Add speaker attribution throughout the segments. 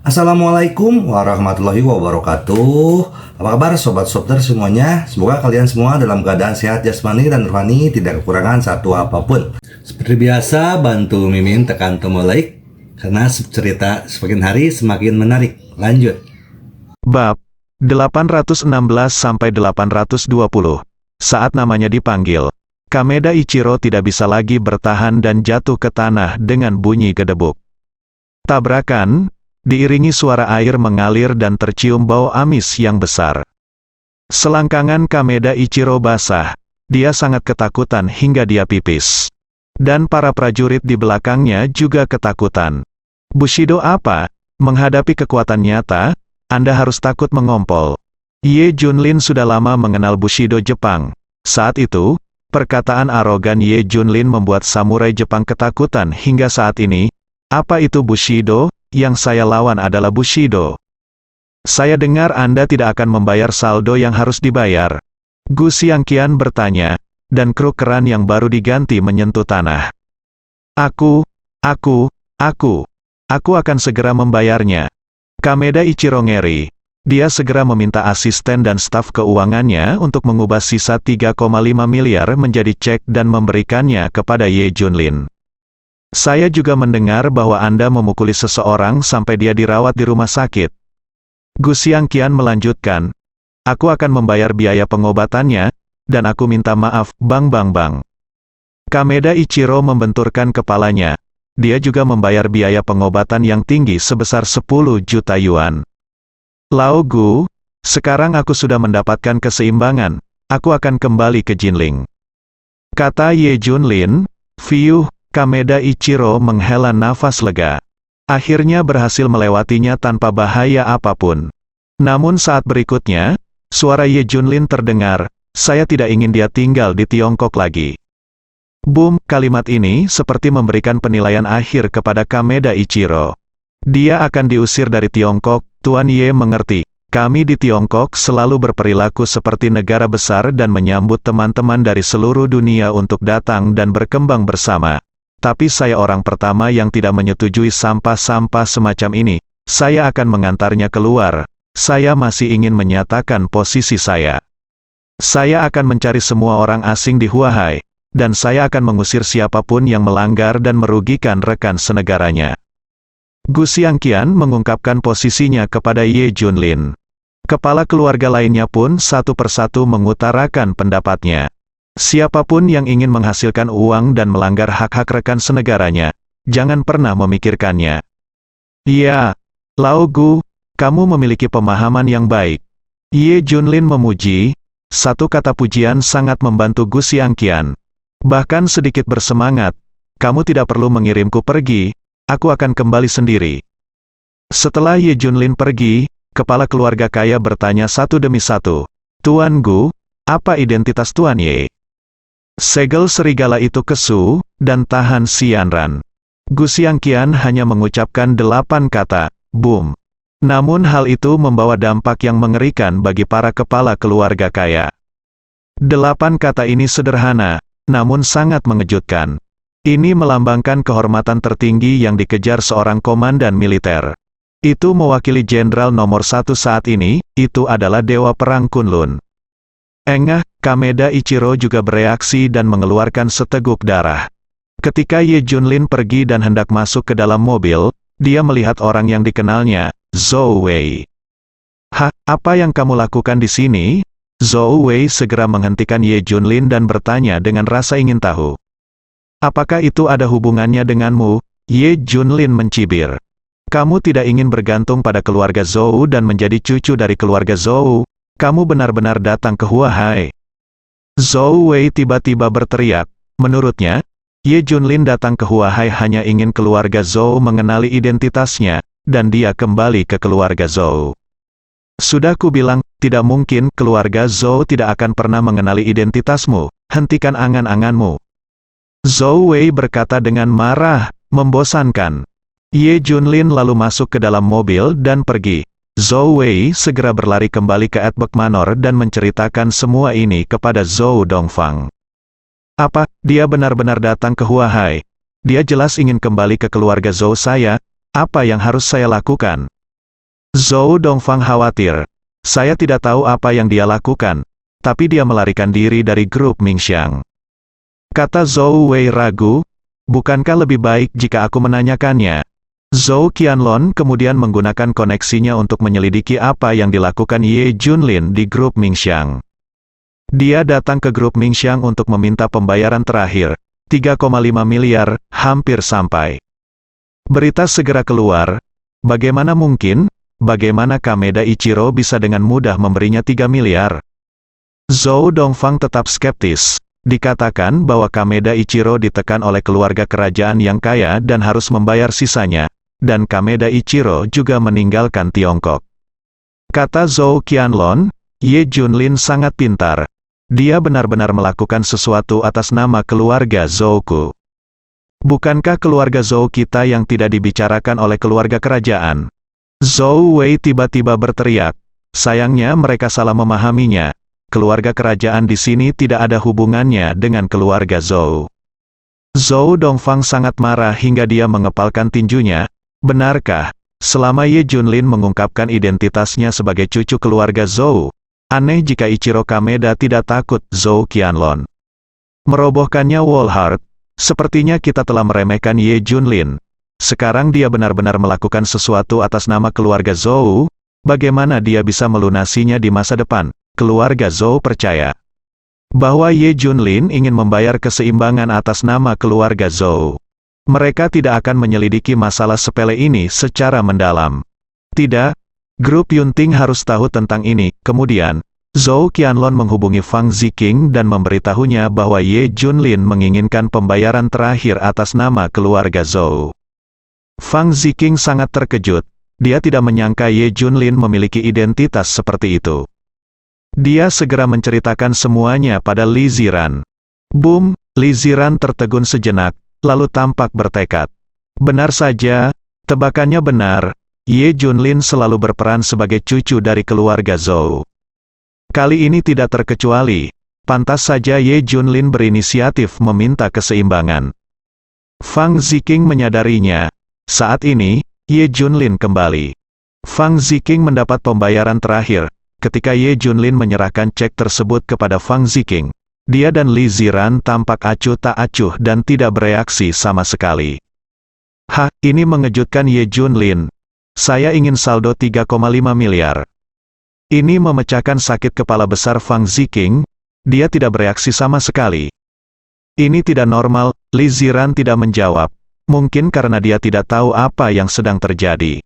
Speaker 1: Assalamualaikum warahmatullahi wabarakatuh. Apa kabar sobat Softer semuanya? Semoga kalian semua dalam keadaan sehat jasmani dan rohani, tidak kekurangan satu apapun. Seperti biasa, bantu Mimin tekan tombol like karena cerita semakin hari semakin menarik. Lanjut.
Speaker 2: Bab 816 sampai 820. Saat namanya dipanggil, Kameda Ichiro tidak bisa lagi bertahan dan jatuh ke tanah dengan bunyi gedebuk. Tabrakan diiringi suara air mengalir dan tercium bau amis yang besar. Selangkangan Kameda Ichiro basah. Dia sangat ketakutan hingga dia pipis. Dan para prajurit di belakangnya juga ketakutan. Bushido apa? Menghadapi kekuatan nyata, Anda harus takut mengompol. Ye Junlin sudah lama mengenal Bushido Jepang. Saat itu, perkataan arogan Ye Junlin membuat samurai Jepang ketakutan hingga saat ini. Apa itu Bushido? Yang saya lawan adalah Bushido. Saya dengar Anda tidak akan membayar saldo yang harus dibayar. Gu Xiangqian bertanya, dan kruk keran yang baru diganti menyentuh tanah. Aku akan segera membayarnya. Kameda Ichiro ngeri. Dia segera meminta asisten dan staf keuangannya untuk mengubah sisa 3,5 miliar menjadi cek dan memberikannya kepada Ye Junlin. Saya juga mendengar bahwa Anda memukuli seseorang sampai dia dirawat di rumah sakit. Gu Xiangqian melanjutkan, aku akan membayar biaya pengobatannya, dan aku minta maaf, Bang. Kameda Ichiro membenturkan kepalanya. Dia juga membayar biaya pengobatan yang tinggi sebesar 10 juta yuan. Lao Gu, sekarang aku sudah mendapatkan keseimbangan, aku akan kembali ke Jinling. Kata Ye Junlin. Fiuh. Kameda Ichiro menghela nafas lega. Akhirnya berhasil melewatinya tanpa bahaya apapun. Namun saat berikutnya, suara Ye Junlin terdengar, saya tidak ingin dia tinggal di Tiongkok lagi. Boom, kalimat ini seperti memberikan penilaian akhir kepada Kameda Ichiro. Dia akan diusir dari Tiongkok, Tuan Ye mengerti. Kami di Tiongkok selalu berperilaku seperti negara besar dan menyambut teman-teman dari seluruh dunia untuk datang dan berkembang bersama. Tapi saya orang pertama yang tidak menyetujui sampah-sampah semacam ini. Saya akan mengantarnya keluar. Saya masih ingin menyatakan posisi saya. Saya akan mencari semua orang asing di Huahai, dan saya akan mengusir siapapun yang melanggar dan merugikan rekan senegaranya. Gu Xiangqian mengungkapkan posisinya kepada Ye Junlin. Kepala keluarga lainnya pun satu persatu mengutarakan pendapatnya. Siapapun yang ingin menghasilkan uang dan melanggar hak-hak rekan senegaranya, jangan pernah memikirkannya. Ya, Lao Gu, kamu memiliki pemahaman yang baik. Ye Junlin memuji, satu kata pujian sangat membantu Gu Xiangqian. Bahkan sedikit bersemangat, kamu tidak perlu mengirimku pergi, aku akan kembali sendiri. Setelah Ye Junlin pergi, kepala keluarga kaya bertanya satu demi satu, Tuan Gu, apa identitas Tuan Ye? Segel serigala itu kesu, dan tahan sianran. Gu Xiangqian hanya mengucapkan 8 kata, boom. Namun hal itu membawa dampak yang mengerikan bagi para kepala keluarga kaya. 8 kata ini sederhana, namun sangat mengejutkan. Ini melambangkan kehormatan tertinggi yang dikejar seorang komandan militer. Itu mewakili jenderal nomor 1 saat ini, itu adalah Dewa Perang Kunlun. Engah, Kameda Ichiro juga bereaksi dan mengeluarkan seteguk darah. Ketika Ye Junlin pergi dan hendak masuk ke dalam mobil, dia melihat orang yang dikenalnya, Zhou Wei. Apa yang kamu lakukan di sini? Zhou Wei segera menghentikan Ye Junlin dan bertanya dengan rasa ingin tahu. Apakah itu ada hubungannya denganmu? Ye Junlin mencibir. Kamu tidak ingin bergantung pada keluarga Zhou dan menjadi cucu dari keluarga Zhou. Kamu benar-benar datang ke Huahai. Zhou Wei tiba-tiba berteriak. Menurutnya, Ye Junlin datang ke Huahai hanya ingin keluarga Zhou mengenali identitasnya, dan dia kembali ke keluarga Zhou. Sudah kubilang, tidak mungkin keluarga Zhou tidak akan pernah mengenali identitasmu, hentikan angan-anganmu. Zhou Wei berkata dengan marah, membosankan. Ye Junlin lalu masuk ke dalam mobil dan pergi. Zhou Wei segera berlari kembali ke Atbek Manor dan menceritakan semua ini kepada Zhou Dongfang. Apa, dia benar-benar datang ke Huahai? Dia jelas ingin kembali ke keluarga Zhou saya. Apa yang harus saya lakukan? Zhou Dongfang khawatir. Saya tidak tahu apa yang dia lakukan, tapi dia melarikan diri dari grup Mingxiang. Kata Zhou Wei ragu, bukankah lebih baik jika aku menanyakannya? Zhou Qianlong kemudian menggunakan koneksinya untuk menyelidiki apa yang dilakukan Ye Junlin di grup Mingxiang. Dia datang ke grup Mingxiang untuk meminta pembayaran terakhir, 3,5 miliar, hampir sampai. Berita segera keluar, bagaimana mungkin? Bagaimana Kameda Ichiro bisa dengan mudah memberinya 3 miliar? Zhou Dongfang tetap skeptis. Dikatakan bahwa Kameda Ichiro ditekan oleh keluarga kerajaan yang kaya dan harus membayar sisanya, dan Kameda Ichiro juga meninggalkan Tiongkok. Kata Zhou Qianlong, Ye Junlin sangat pintar. Dia benar-benar melakukan sesuatu atas nama keluarga Zhouku. Bukankah keluarga Zhou kita yang tidak dibicarakan oleh keluarga kerajaan? Zhou Wei tiba-tiba berteriak. Sayangnya mereka salah memahaminya. Keluarga kerajaan di sini tidak ada hubungannya dengan keluarga Zhou. Zhou Dongfang sangat marah hingga dia mengepalkan tinjunya. Benarkah, selama Ye Junlin mengungkapkan identitasnya sebagai cucu keluarga Zhou, aneh jika Ichiro Kameda tidak takut? Zhou Qianlong merobohkannya wall heart. Sepertinya kita telah meremehkan Ye Junlin. Sekarang dia benar-benar melakukan sesuatu atas nama keluarga Zhou. Bagaimana dia bisa melunasinya di masa depan? Keluarga Zhou percaya bahwa Ye Junlin ingin membayar keseimbangan atas nama keluarga Zhou. Mereka tidak akan menyelidiki masalah sepele ini secara mendalam. Tidak, grup Yunting harus tahu tentang ini. Kemudian, Zhou Qianlong menghubungi Fang Ziqing dan memberitahunya bahwa Ye Junlin menginginkan pembayaran terakhir atas nama keluarga Zhou. Fang Ziqing sangat terkejut. Dia tidak menyangka Ye Junlin memiliki identitas seperti itu. Dia segera menceritakan semuanya pada Li Ziran. Boom, Li Ziran tertegun sejenak, lalu tampak bertekad. Benar saja, tebakannya benar. Ye Junlin selalu berperan sebagai cucu dari keluarga Zhou. Kali ini tidak terkecuali. Pantas saja Ye Junlin berinisiatif meminta keseimbangan. Fang Ziqing menyadarinya. Saat ini, Ye Junlin kembali. Fang Ziqing mendapat pembayaran terakhir. Ketika Ye Junlin menyerahkan cek tersebut kepada Fang Ziqing, dia dan Li Ziran tampak acuh tak acuh dan tidak bereaksi sama sekali. Ini mengejutkan Ye Junlin. Saya ingin saldo 3,5 miliar. Ini memecahkan sakit kepala besar Fang Ziqing. Dia tidak bereaksi sama sekali. Ini tidak normal. Li Ziran tidak menjawab. Mungkin karena dia tidak tahu apa yang sedang terjadi.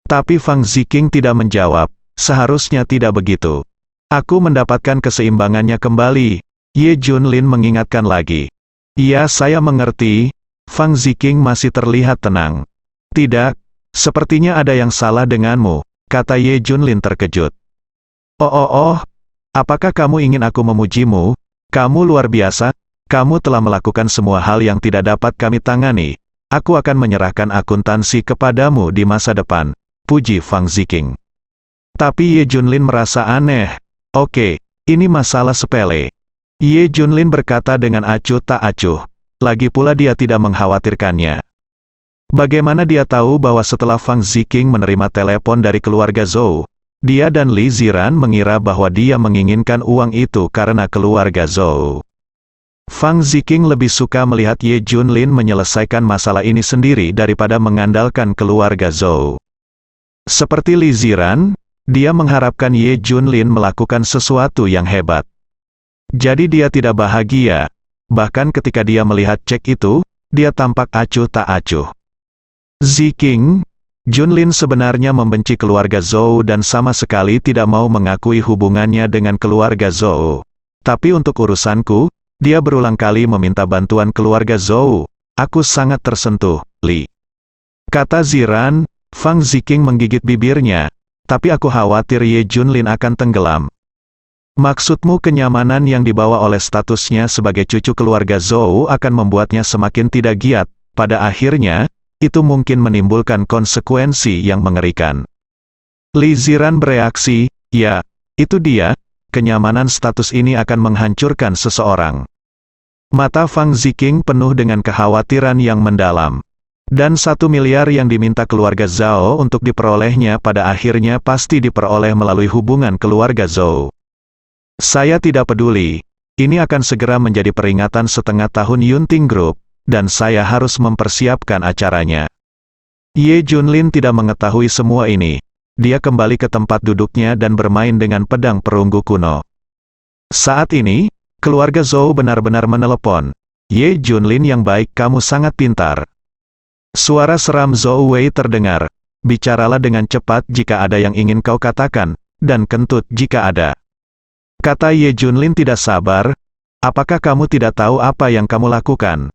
Speaker 2: Tapi Fang Ziqing tidak menjawab. Seharusnya tidak begitu. Aku mendapatkan keseimbangannya kembali. Ye Junlin mengingatkan lagi. Ya, saya mengerti. Fang Ziqing masih terlihat tenang. Tidak, sepertinya ada yang salah denganmu, kata Ye Junlin terkejut. Oh, apakah kamu ingin aku memujimu? Kamu luar biasa. Kamu telah melakukan semua hal yang tidak dapat kami tangani. Aku akan menyerahkan akuntansi kepadamu di masa depan. Puji Fang Ziqing. Tapi Ye Junlin merasa aneh. Oke, ini masalah sepele. Ye Junlin berkata dengan acuh tak acuh. Lagi pula dia tidak mengkhawatirkannya. Bagaimana dia tahu bahwa setelah Fang Ziqing menerima telepon dari keluarga Zhou, dia dan Li Ziran mengira bahwa dia menginginkan uang itu karena keluarga Zhou. Fang Ziqing lebih suka melihat Ye Junlin menyelesaikan masalah ini sendiri daripada mengandalkan keluarga Zhou. Seperti Li Ziran, dia mengharapkan Ye Junlin melakukan sesuatu yang hebat. Jadi dia tidak bahagia. Bahkan ketika dia melihat cek itu, dia tampak acuh tak acuh. Ziqing, Junlin sebenarnya membenci keluarga Zhou dan sama sekali tidak mau mengakui hubungannya dengan keluarga Zhou. Tapi untuk urusanku, dia berulang kali meminta bantuan keluarga Zhou. Aku sangat tersentuh, Li. Kata Ziran. Fang Ziqing menggigit bibirnya. Tapi aku khawatir Ye Junlin akan tenggelam. Maksudmu kenyamanan yang dibawa oleh statusnya sebagai cucu keluarga Zhou akan membuatnya semakin tidak giat. Pada akhirnya, itu mungkin menimbulkan konsekuensi yang mengerikan. Li Ziran bereaksi, ya, itu dia. Kenyamanan status ini akan menghancurkan seseorang. Mata Fang Ziqing penuh dengan kekhawatiran yang mendalam. Dan 1 miliar yang diminta keluarga Zhao untuk diperolehnya pada akhirnya pasti diperoleh melalui hubungan keluarga Zhou. Saya tidak peduli. Ini akan segera menjadi peringatan setengah tahun Yunting Group, dan saya harus mempersiapkan acaranya. Ye Junlin tidak mengetahui semua ini. Dia kembali ke tempat duduknya dan bermain dengan pedang perunggu kuno. Saat ini, keluarga Zhou benar-benar menelepon. Ye Junlin yang baik, kamu sangat pintar. Suara seram Zhou Wei terdengar. Bicaralah dengan cepat jika ada yang ingin kau katakan, dan kentut jika ada. Kata Ye Junlin tidak sabar. Apakah kamu tidak tahu apa yang kamu lakukan?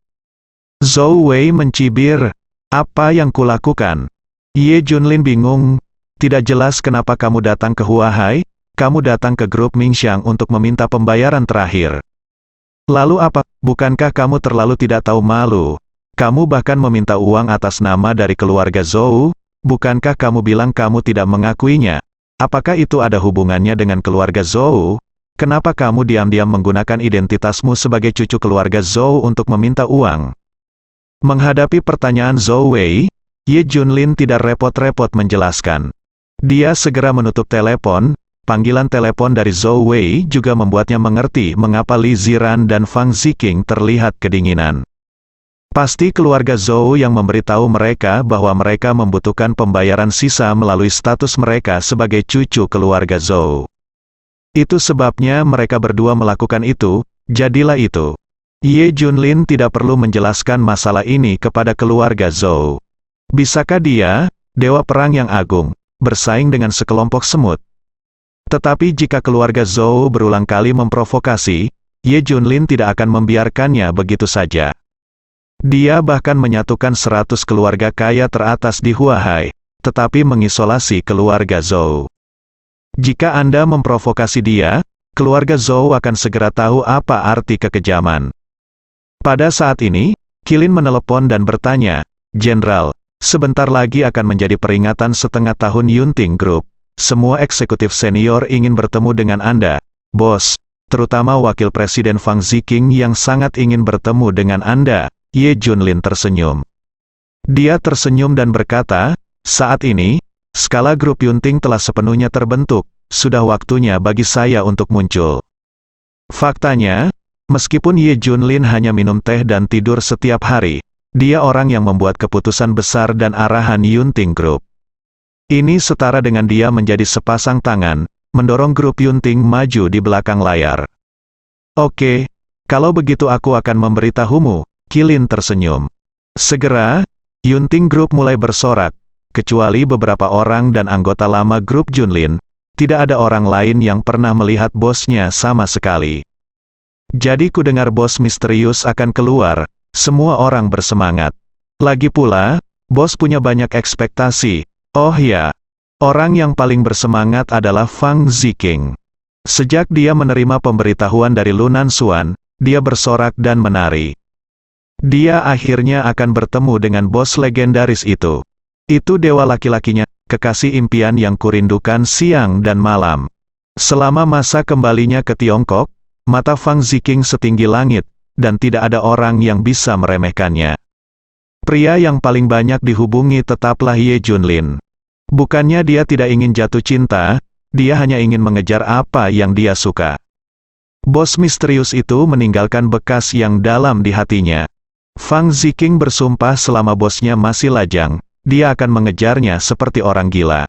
Speaker 2: Zhou Wei mencibir. Apa yang kulakukan? Ye Junlin bingung. Tidak jelas kenapa kamu datang ke Huahai. Kamu datang ke grup Mingxiang untuk meminta pembayaran terakhir. Lalu apa? Bukankah kamu terlalu tidak tahu malu? Kamu bahkan meminta uang atas nama dari keluarga Zhou. Bukankah kamu bilang kamu tidak mengakuinya? Apakah itu ada hubungannya dengan keluarga Zhou? Kenapa kamu diam-diam menggunakan identitasmu sebagai cucu keluarga Zhou untuk meminta uang? Menghadapi pertanyaan Zhou Wei, Ye Junlin tidak repot-repot menjelaskan. Dia segera menutup telepon. Panggilan telepon dari Zhou Wei juga membuatnya mengerti mengapa Li Ziran dan Fang Ziqing terlihat kedinginan. Pasti keluarga Zhou yang memberitahu mereka bahwa mereka membutuhkan pembayaran sisa melalui status mereka sebagai cucu keluarga Zhou. Itu sebabnya mereka berdua melakukan itu, jadilah itu. Ye Junlin tidak perlu menjelaskan masalah ini kepada keluarga Zhou. Bisakah dia, dewa perang yang agung, bersaing dengan sekelompok semut? Tetapi jika keluarga Zhou berulang kali memprovokasi, Ye Junlin tidak akan membiarkannya begitu saja. Dia bahkan menyatukan 100 keluarga kaya teratas di Huahai, tetapi mengisolasi keluarga Zhou. Jika Anda memprovokasi dia, keluarga Zhou akan segera tahu apa arti kekejaman. Pada saat ini, Qilin menelepon dan bertanya, Jenderal, sebentar lagi akan menjadi peringatan setengah tahun Yunting Group. Semua eksekutif senior ingin bertemu dengan Anda, bos, terutama Wakil Presiden Fang Ziqing yang sangat ingin bertemu dengan Anda. Ye Junlin tersenyum. Dia tersenyum dan berkata, saat ini, skala grup Yunting telah sepenuhnya terbentuk, sudah waktunya bagi saya untuk muncul. Faktanya, meskipun Ye Junlin hanya minum teh dan tidur setiap hari, dia orang yang membuat keputusan besar dan arahan Yunting Group. Ini setara dengan dia menjadi sepasang tangan, mendorong grup Yunting maju di belakang layar. Oke, kalau begitu aku akan memberitahumu. Qilin tersenyum. Segera, Yunting Group mulai bersorak. Kecuali beberapa orang dan anggota lama grup Junlin, tidak ada orang lain yang pernah melihat bosnya sama sekali. Jadi kudengar bos misterius akan keluar, semua orang bersemangat. Lagi pula, bos punya banyak ekspektasi. Oh ya, orang yang paling bersemangat adalah Fang Ziqing. Sejak dia menerima pemberitahuan dari Lu Nanxuan, dia bersorak dan menari. Dia akhirnya akan bertemu dengan bos legendaris itu. Itu dewa laki-lakinya, kekasih impian yang kurindukan siang dan malam. Selama masa kembalinya ke Tiongkok, mata Fang Ziqing setinggi langit, dan tidak ada orang yang bisa meremehkannya. Pria yang paling banyak dihubungi tetaplah Ye Junlin. Bukannya dia tidak ingin jatuh cinta, dia hanya ingin mengejar apa yang dia suka. Bos misterius itu meninggalkan bekas yang dalam di hatinya. Fang Ziqing bersumpah selama bosnya masih lajang, dia akan mengejarnya seperti orang gila.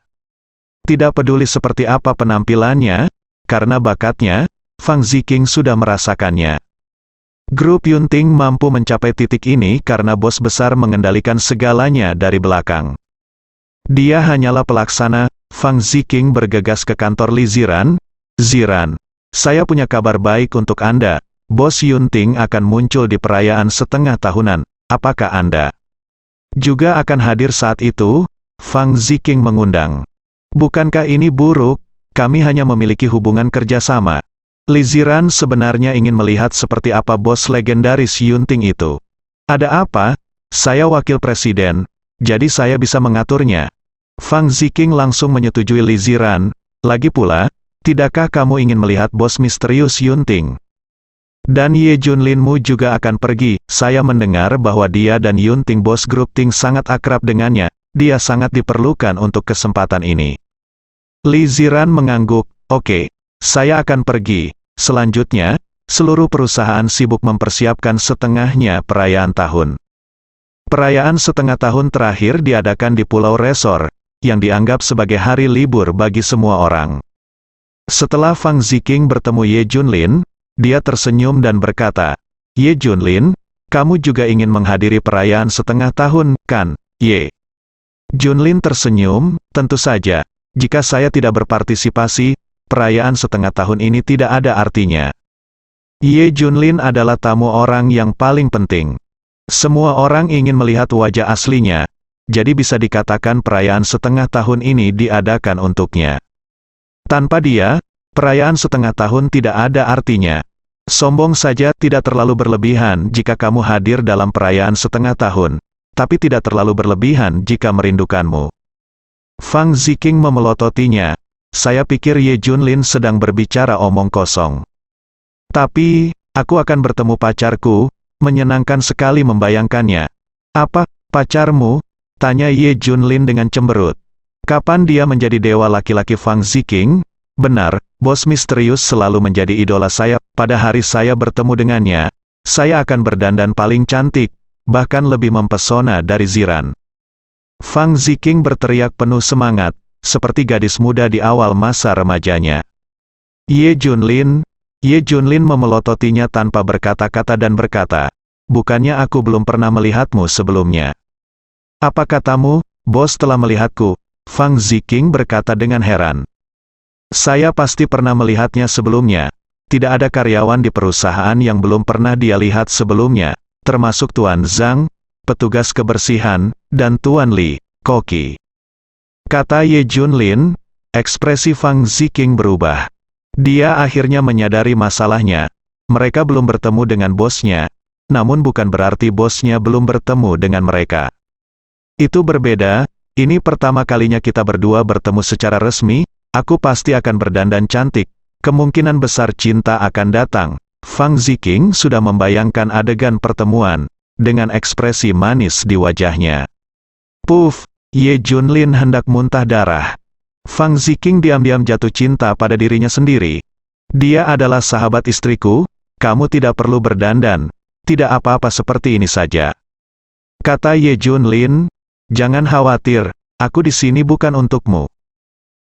Speaker 2: Tidak peduli seperti apa penampilannya, karena bakatnya, Fang Ziqing sudah merasakannya. Grup Yunting mampu mencapai titik ini karena bos besar mengendalikan segalanya dari belakang. Dia hanyalah pelaksana. Fang Ziqing bergegas ke kantor Li Ziran. Ziran, saya punya kabar baik untuk Anda. Bos Yunting akan muncul di perayaan setengah tahunan. Apakah Anda juga akan hadir saat itu? Fang Ziqing mengundang. Bukankah ini buruk? Kami hanya memiliki hubungan kerjasama. Li Ziran sebenarnya ingin melihat seperti apa bos legendaris Yunting itu. Ada apa? Saya wakil presiden, jadi saya bisa mengaturnya. Fang Ziqing langsung menyetujui Li Ziran. Lagi pula, tidakkah kamu ingin melihat bos misterius Yunting? Dan Ye Junlinmu juga akan pergi. Saya mendengar bahwa dia dan Yunting bos grup Ting sangat akrab dengannya. Dia sangat diperlukan untuk kesempatan ini. Li Ziran mengangguk. Oke, saya akan pergi. Selanjutnya, seluruh perusahaan sibuk mempersiapkan setengahnya perayaan tahun. Perayaan setengah tahun terakhir diadakan di Pulau Resor, yang dianggap sebagai hari libur bagi semua orang. Setelah Fang Ziqing bertemu Ye Junlin, dia tersenyum dan berkata, Ye Junlin, kamu juga ingin menghadiri perayaan setengah tahun, kan, Ye? Junlin tersenyum, tentu saja. Jika saya tidak berpartisipasi, perayaan setengah tahun ini tidak ada artinya. Ye Junlin adalah tamu orang yang paling penting. Semua orang ingin melihat wajah aslinya, jadi bisa dikatakan perayaan setengah tahun ini diadakan untuknya. Tanpa dia, perayaan setengah tahun tidak ada artinya. Sombong saja tidak terlalu berlebihan jika kamu hadir dalam perayaan setengah tahun, tapi tidak terlalu berlebihan jika merindukanmu. Fang Ziqing memelototinya. Saya pikir Ye Junlin sedang berbicara omong kosong. Tapi, aku akan bertemu pacarku, menyenangkan sekali membayangkannya. Apa, pacarmu? Tanya Ye Junlin dengan cemberut. Kapan dia menjadi dewa laki-laki Fang Ziqing? Benar, bos misterius selalu menjadi idola saya. Pada hari saya bertemu dengannya, saya akan berdandan paling cantik, bahkan lebih mempesona dari Ziran. Fang Ziqing berteriak penuh semangat, seperti gadis muda di awal masa remajanya. Ye Junlin memelototinya tanpa berkata-kata dan berkata, bukannya aku belum pernah melihatmu sebelumnya. Apa katamu, bos telah melihatku? Fang Ziqing berkata dengan heran. Saya pasti pernah melihatnya sebelumnya. Tidak ada karyawan di perusahaan yang belum pernah dia lihat sebelumnya, termasuk Tuan Zhang, petugas kebersihan, dan Tuan Li, koki. Kata Ye Junlin, ekspresi Fang Ziqing berubah. Dia akhirnya menyadari masalahnya. Mereka belum bertemu dengan bosnya, namun bukan berarti bosnya belum bertemu dengan mereka. Itu berbeda, ini pertama kalinya kita berdua bertemu secara resmi, aku pasti akan berdandan cantik, kemungkinan besar cinta akan datang. Fang Ziqing sudah membayangkan adegan pertemuan, dengan ekspresi manis di wajahnya. Puff, Ye Junlin hendak muntah darah. Fang Ziqing diam-diam jatuh cinta pada dirinya sendiri. Dia adalah sahabat istriku, kamu tidak perlu berdandan, tidak apa-apa seperti ini saja. Kata Ye Junlin, jangan khawatir, aku di sini bukan untukmu.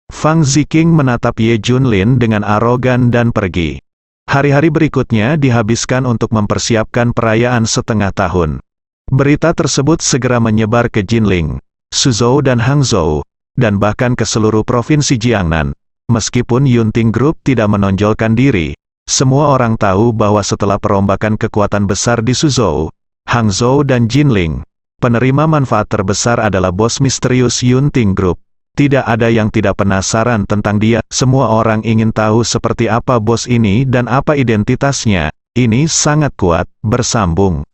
Speaker 2: Fang Ziqing menatap Ye Junlin dengan arogan dan pergi. Hari-hari berikutnya dihabiskan untuk mempersiapkan perayaan setengah tahun. Berita tersebut segera menyebar ke Jinling, Suzhou dan Hangzhou, dan bahkan ke seluruh provinsi Jiangnan. Meskipun Yunting Group tidak menonjolkan diri, semua orang tahu bahwa setelah perombakan kekuatan besar di Suzhou, Hangzhou dan Jinling, penerima manfaat terbesar adalah bos misterius Yunting Group. Tidak ada yang tidak penasaran tentang dia, semua orang ingin tahu seperti apa bos ini dan apa identitasnya. Ini sangat kuat, bersambung.